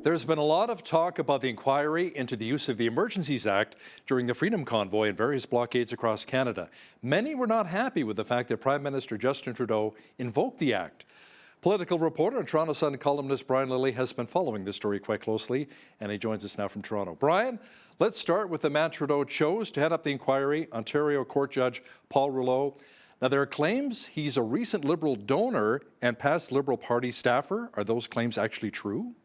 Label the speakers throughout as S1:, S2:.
S1: There's been a lot of talk about the inquiry into the use of the Emergencies Act during the Freedom Convoy and various blockades across Canada. Many were not happy with the fact that Prime Minister Justin Trudeau invoked the act. Political reporter and Toronto Sun columnist Brian Lilley has been following this story quite closely, and he joins us now from Toronto. Brian, let's start with the man Trudeau chose to head up the inquiry, Ontario Court Judge Paul Rouleau. Now, there are claims he's a recent Liberal donor and past Liberal Party staffer. Are those claims actually true?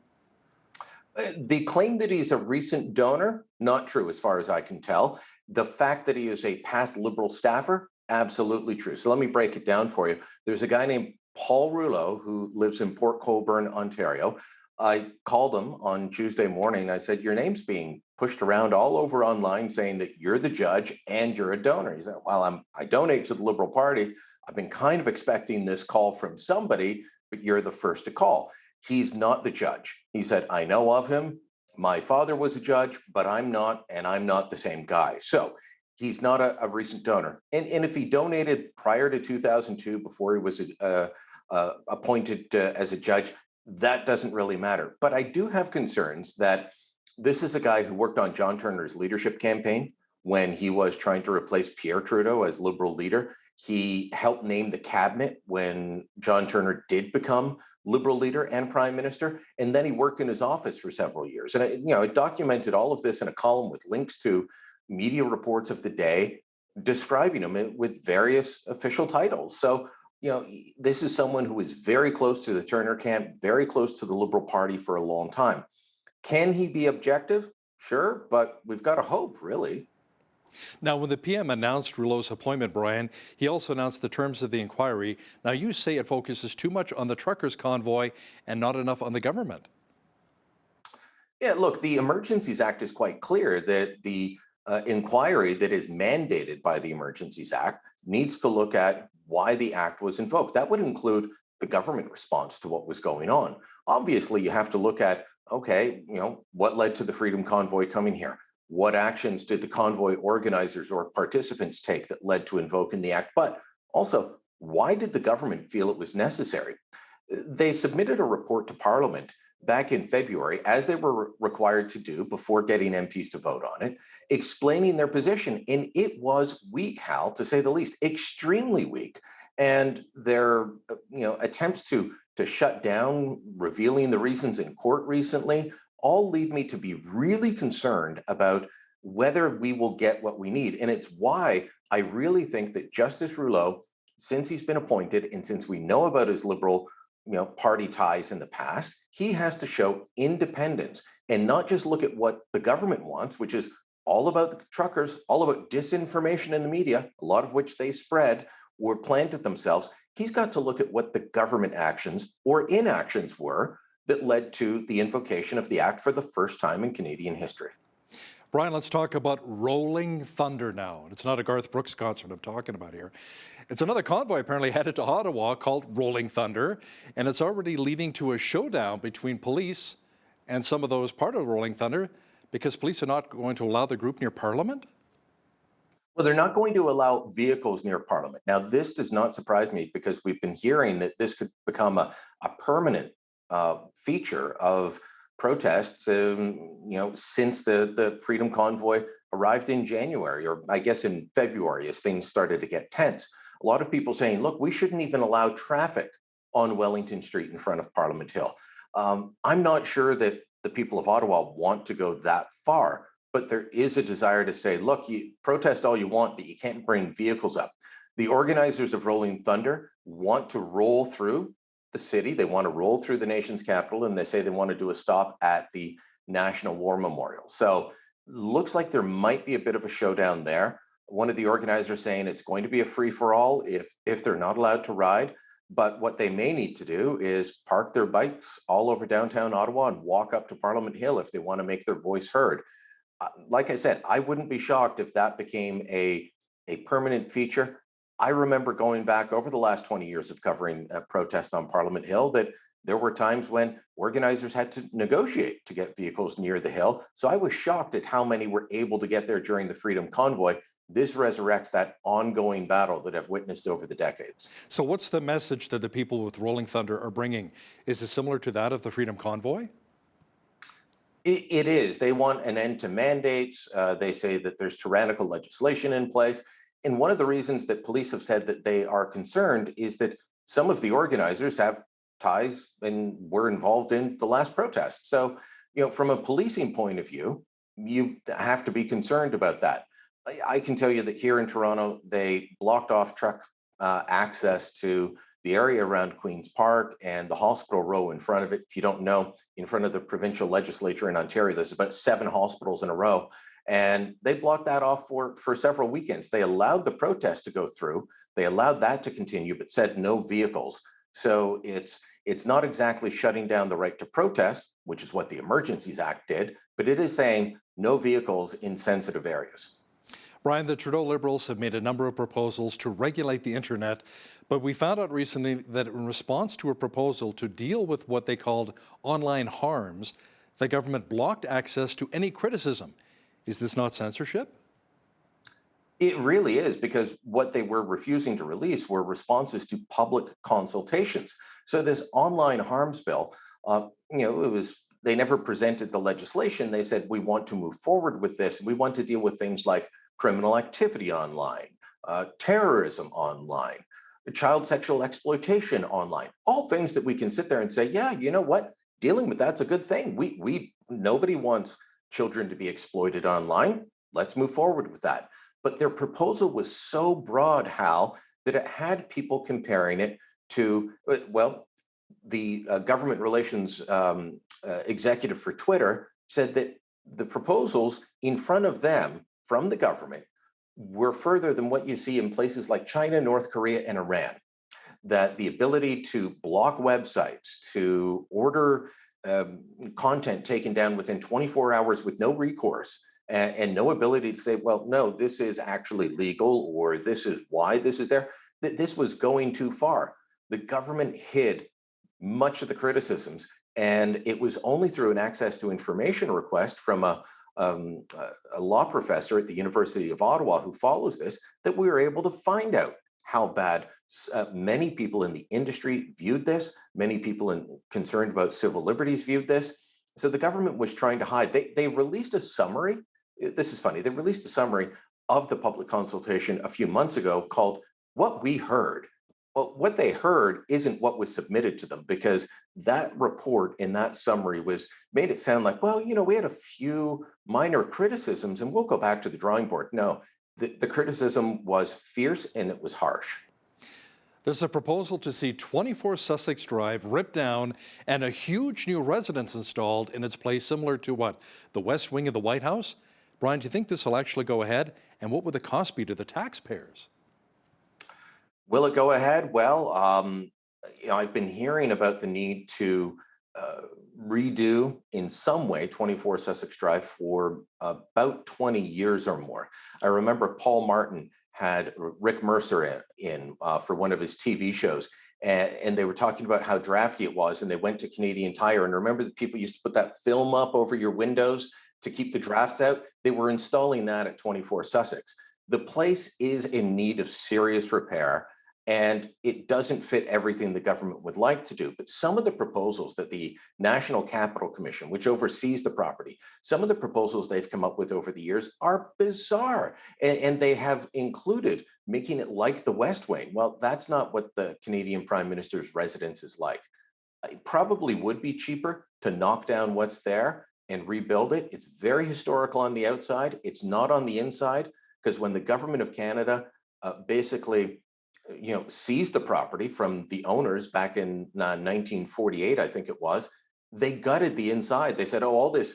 S2: The claim that he's a recent donor, not true as far as I can tell. The fact that he is a past Liberal staffer, absolutely true. So let me break it down for you. There's a guy named Paul Rouleau who lives in Port Colborne, Ontario. I called him on Tuesday morning. I said, your name's being pushed around all over online saying that you're the judge and you're a donor. He said, well, I donate to the Liberal Party. I've been kind of expecting this call from somebody, but you're the first to call. He's not the judge. He said, I know of him. My father was a judge, but I'm not, and I'm not the same guy. So he's not a recent donor. And if he donated prior to 2002, before he was appointed as a judge, that doesn't really matter. But I do have concerns that this is a guy who worked on John Turner's leadership campaign when he was trying to replace Pierre Trudeau as Liberal leader. He helped name the cabinet when John Turner did become Liberal leader and prime minister. And then he worked in his office for several years. And I documented all of this in a column with links to media reports of the day, describing him with various official titles. So, this is someone who is very close to the Turner camp, very close to the Liberal Party for a long time. Can he be objective? Sure, but we've got to hope, really.
S1: Now, when the PM announced Rouleau's appointment, Brian, he also announced the terms of the inquiry. Now, you say it focuses too much on the truckers' convoy and not enough on the government.
S2: Yeah, look, the Emergencies Act is quite clear that the inquiry that is mandated by the Emergencies Act needs to look at why the act was invoked. That would include the government response to what was going on. Obviously, you have to look at, okay, what led to the Freedom Convoy coming here? What actions did the convoy organizers or participants take that led to invoking the act? But also, why did the government feel it was necessary? They submitted a report to Parliament back in February, as they were required to do before getting MPs to vote on it, explaining their position. And it was weak, Hal, to say the least, extremely weak. And their attempts to shut down, revealing the reasons in court recently, all lead me to be really concerned about whether we will get what we need. And it's why I really think that Justice Rouleau, since he's been appointed and since we know about his Liberal party ties in the past, he has to show independence and not just look at what the government wants, which is all about the truckers, all about disinformation in the media, a lot of which they spread or planted themselves. He's got to look at what the government actions or inactions were that led to the invocation of the act for the first time in Canadian history.
S1: Brian, let's talk about Rolling Thunder now. It's not a Garth Brooks concert I'm talking about here. It's another convoy apparently headed to Ottawa called Rolling Thunder, and it's already leading to a showdown between police and some of those part of Rolling Thunder because police are not going to allow the group near Parliament?
S2: Well, they're not going to allow vehicles near Parliament. Now, this does not surprise me because we've been hearing that this could become a permanent feature of protests, since the Freedom Convoy arrived in January, or I guess in February, as things started to get tense. A lot of people saying, look, we shouldn't even allow traffic on Wellington Street in front of Parliament Hill. I'm not sure that the people of Ottawa want to go that far, but there is a desire to say, look, you protest all you want, but you can't bring vehicles up. The organizers of Rolling Thunder want to roll through the city. They want to roll through the nation's capital, and they say they want to do a stop at the National War Memorial. So looks like there might be a bit of a showdown there. One of the organizers saying it's going to be a free-for-all if they're not allowed to ride. But what they may need to do is park their bikes all over downtown Ottawa and walk up to Parliament Hill if they want to make their voice heard. Like I said, I wouldn't be shocked if that became a permanent feature. I remember going back over the last 20 years of covering protests on Parliament Hill that there were times when organizers had to negotiate to get vehicles near the Hill. So I was shocked at how many were able to get there during the Freedom Convoy. This resurrects that ongoing battle that I've witnessed over the decades.
S1: So what's the message that the people with Rolling Thunder are bringing? Is it similar to that of the Freedom Convoy?
S2: It is. They want an end to mandates. They say that there's tyrannical legislation in place. And one of the reasons that police have said that they are concerned is that some of the organizers have ties and were involved in the last protest. So, from a policing point of view, you have to be concerned about that. I can tell you that here in Toronto, they blocked off truck access to the area around Queen's Park and the hospital row in front of it. If you don't know, in front of the provincial legislature in Ontario, there's about 7 hospitals in a row. And they blocked that off for several weekends. They allowed the protest to go through. They allowed that to continue, but said no vehicles. So it's not exactly shutting down the right to protest, which is what the Emergencies Act did, but it is saying no vehicles in sensitive areas.
S1: Brian, the Trudeau Liberals have made a number of proposals to regulate the internet, but we found out recently that in response to a proposal to deal with what they called online harms, the government blocked access to any criticism. Is this not censorship?
S2: It really is, because what they were refusing to release were responses to public consultations. So this online harms bill, it was they never presented the legislation. They said we want to move forward with this. We want to deal with things like criminal activity online, terrorism online, child sexual exploitation online. All things that we can sit there and say, yeah, you know what, dealing with that's a good thing. We nobody wants children to be exploited online. Let's move forward with that. But their proposal was so broad, Hal, that it had people comparing it to, the government relations executive for Twitter said that the proposals in front of them from the government were further than what you see in places like China, North Korea, and Iran. That the ability to block websites, to order content taken down within 24 hours with no recourse, and no ability to say, well, no, this is actually legal, or this is why this is there, that this was going too far. The government hid much of the criticisms, and it was only through an access to information request from a law professor at the University of Ottawa who follows this that we were able to find out how bad many people in the industry viewed this, many people concerned about civil liberties viewed this. So the government was trying to hide. They released a summary. This is funny. They released a summary of the public consultation a few months ago called What We Heard. Well, what they heard isn't what was submitted to them, because that report in that summary made it sound like, well, we had a few minor criticisms and we'll go back to the drawing board. No, the criticism was fierce and it was harsh.
S1: There's a proposal to see 24 Sussex Drive ripped down and a huge new residence installed in its place, similar to what? The West Wing of the White House? Brian, do you think this will actually go ahead? And what would the cost be to the taxpayers?
S2: Will it go ahead? Well, I've been hearing about the need to redo in some way 24 Sussex Drive for about 20 years or more. I remember Paul Martin had Rick Mercer in for one of his TV shows, and they were talking about how drafty it was, and they went to Canadian Tire, and remember that people used to put that film up over your windows to keep the drafts out? They were installing that at 24 Sussex. The place is in need of serious repair, and it doesn't fit everything the government would like to do. But some of the proposals that the National Capital Commission, which oversees the property, some of the proposals they've come up with over the years are bizarre. And they have included making it like the West Wing. Well, that's not what the Canadian Prime Minister's residence is like. It probably would be cheaper to knock down what's there and rebuild it. It's very historical on the outside. It's not on the inside, because when the government of Canada basically seized the property from the owners back in 1948, I think it was, they gutted the inside. They said, oh, all this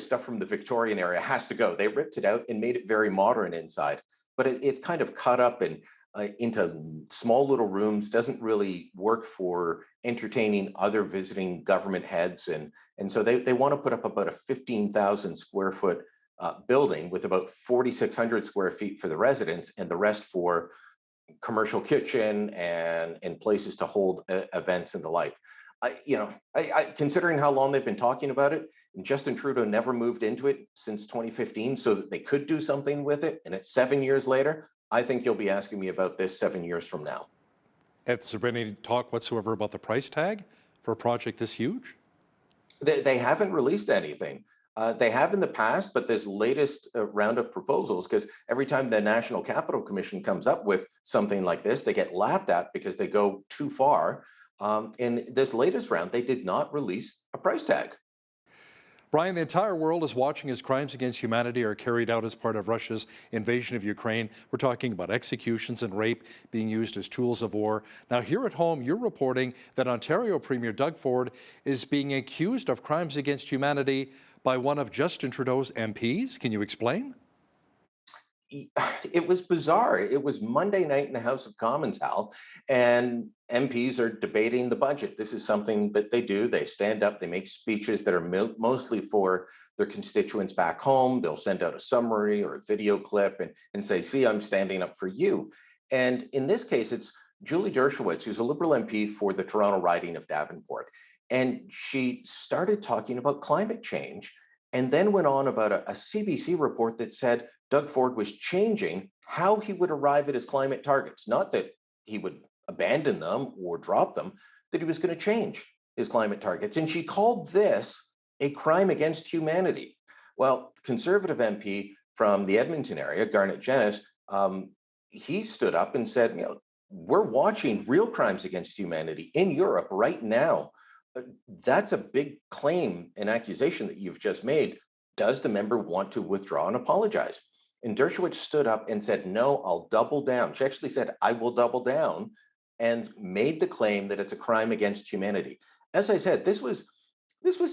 S2: stuff from the Victorian era has to go. They ripped it out and made it very modern inside. But it's kind of cut up and into small little rooms, doesn't really work for entertaining other visiting government heads. And so they want to put up about a 15,000 square foot building with about 4,600 square feet for the residents and the rest for commercial kitchen and places to hold events and the like. I considering how long they've been talking about it, and Justin Trudeau never moved into it since 2015 so that they could do something with it, and it's 7 years later, I think you'll be asking me about this 7 years from now.
S1: Has there been any talk whatsoever about the price tag for a project this huge?
S2: They haven't released anything. They have in the past, but this latest round of proposals, because every time the National Capital Commission comes up with something like this, they get laughed at because they go too far. In this latest round, they did not release a price tag.
S1: Brian, the entire world is watching as crimes against humanity are carried out as part of Russia's invasion of Ukraine. We're talking about executions and rape being used as tools of war. Now, here at home, you're reporting that Ontario Premier Doug Ford is being accused of crimes against humanity by one of Justin Trudeau's MPs. Can you explain?
S2: It was bizarre. It was Monday night in the House of Commons, Hal, and MPs are debating the budget. This is something that they do. They stand up, they make speeches that are mostly for their constituents back home. They'll send out a summary or a video clip and say, see, I'm standing up for you. And in this case, it's Julie Dershowitz, who's a Liberal MP for the Toronto riding of Davenport. And she started talking about climate change and then went on about a CBC report that said Doug Ford was changing how he would arrive at his climate targets. Not that he would abandon them or drop them, that he was going to change his climate targets. And she called this a crime against humanity. Well, Conservative MP from the Edmonton area, Garnet Jennis, he stood up and said, we're watching real crimes against humanity in Europe right now. That's a big claim and accusation that you've just made. Does the member want to withdraw and apologize? And Dershowitz stood up and said, no, I'll double down. She actually said, I will double down, and made the claim that it's a crime against humanity. As I said, this was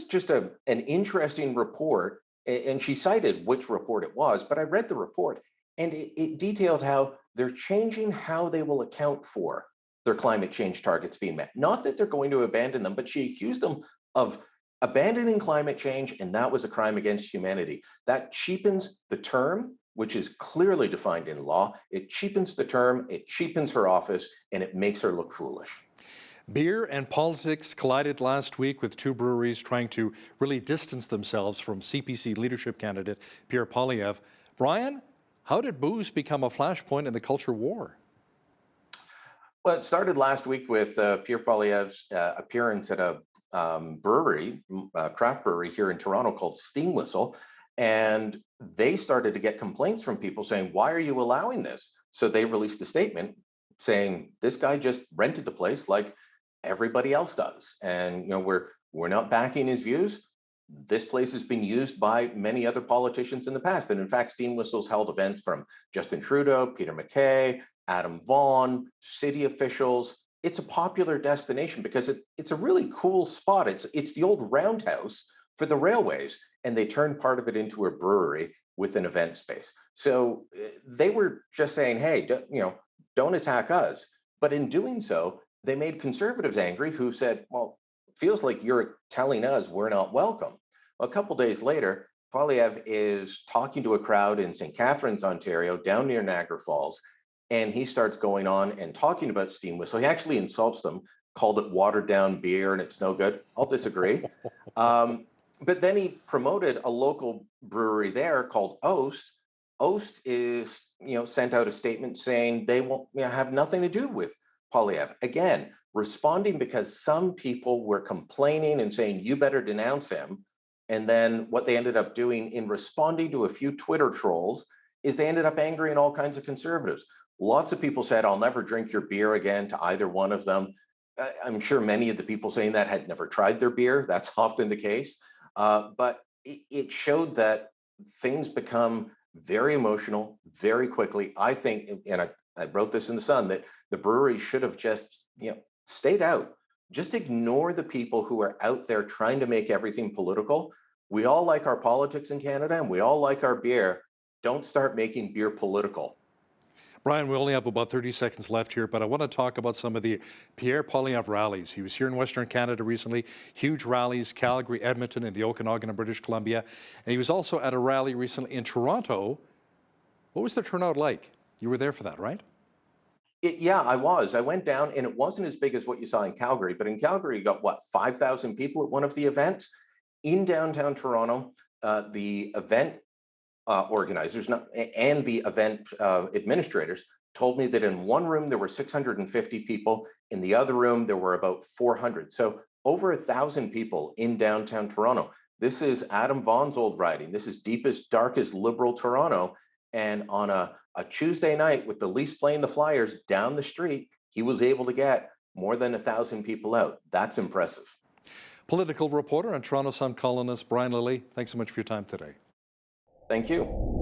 S2: just an interesting report, and she cited which report it was, but I read the report, and it detailed how they're changing how they will account for their climate change targets being met. Not that they're going to abandon them, but she accused them of abandoning climate change, and that was a crime against humanity. That cheapens the term, which is clearly defined in law. It cheapens the term, it cheapens her office, and it makes her look foolish.
S1: Beer and politics collided last week with two breweries trying to really distance themselves from CPC leadership candidate Pierre Poilievre. Brian, how did booze become a flashpoint in the culture war?
S2: Well, it started last week with Pierre Poilievre's appearance at a brewery, craft brewery here in Toronto called Steam Whistle. And they started to get complaints from people saying, why are you allowing this? So they released a statement saying, this guy just rented the place like everybody else does. And we're not backing his views. This place has been used by many other politicians in the past. And in fact, Steam Whistle's held events from Justin Trudeau, Peter MacKay, Adam Vaughan, city officials. It's a popular destination because it's a really cool spot. It's the old roundhouse for the railways, and they turned part of it into a brewery with an event space. So they were just saying, hey, don't attack us. But in doing so, they made conservatives angry who said, well, feels like you're telling us we're not welcome. Well, a couple days later, Poilievre is talking to a crowd in St. Catharines, Ontario, down near Niagara Falls, and he starts going on and talking about Steam Whistle. He actually insults them, called it watered down beer, and it's no good. I'll disagree. But then he promoted a local brewery there called Oast. Oast is, sent out a statement saying they won't have nothing to do with Poilievre. Again, responding because some people were complaining and saying, you better denounce him. And then what they ended up doing in responding to a few Twitter trolls is they ended up angering all kinds of conservatives. Lots of people said, I'll never drink your beer again to either one of them. I'm sure many of the people saying that had never tried their beer. That's often the case. But it showed that things become very emotional very quickly. I think, and I wrote this in the Sun, that the brewery should have just stayed out. Just ignore the people who are out there trying to make everything political. We all like our politics in Canada, and we all like our beer. Don't start making beer political.
S1: Brian, we only have about 30 seconds left here, but I want to talk about some of the Pierre Poilievre rallies. He was here in Western Canada recently, huge rallies, Calgary, Edmonton, and the Okanagan in British Columbia. And he was also at a rally recently in Toronto. What was the turnout like? You were there for that, right?
S2: Yeah, I was. I went down, and it wasn't as big as what you saw in Calgary, but in Calgary, you got 5,000 people at one of the events. In downtown Toronto, the event organizers and the event administrators told me that in one room there were 650 people, in the other room there were about 400. So over 1,000 people in downtown Toronto. This is Adam Vaughan's old riding. This is deepest, darkest liberal Toronto. And on a Tuesday night with the Leafs playing the Flyers down the street, he was able to get more than 1,000 people out. That's impressive.
S1: Political reporter and Toronto Sun columnist Brian Lilley, thanks so much for your time today.
S2: Thank you.